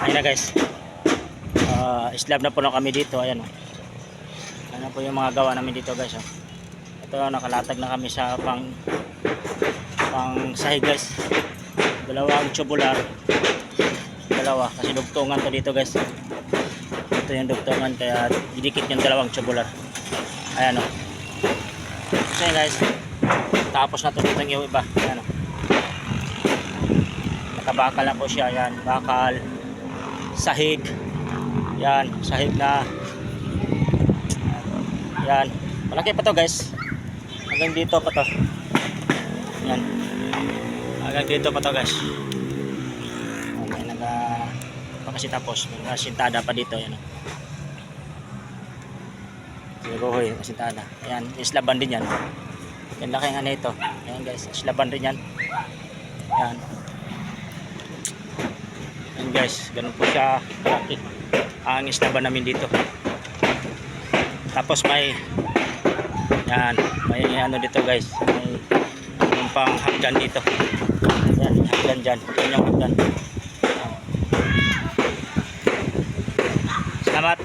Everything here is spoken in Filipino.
Ayun na guys. Slab na po na kami dito. Ayan o. Ano po yung mga gawa namin dito guys. Oh. Ito nakalatag na kami sa pang sahig guys. Dalawang tubular. Dalawa. Kasi dugtungan to dito guys. Ito yung dugtungan kaya didikit yung dalawang tubular. Ayan o. So yun guys. Tapos na to dito yung iba. Ayan o. Nakabakal na po siya. Ayan. Bakal. Sahig. Yan, sahig na. Yan. Malaki pa to guys. Hanggang dito pa to. Yan. Hanggang dito pa to guys. Okay, pa kasi tapos. May sintada pa dito. Yan. Siruhoy, sintada. Yan, islaban din yan. Yan laki nga na ito. Yan guys, islaban din yan. Yan. Yan guys, ganun po siya malaki ang islaban namin dito. Tapos may yan, may ano dito guys, may yung pang hagdan dito. Yan, hagdan dyan. Yan yung hagdan. Salamat.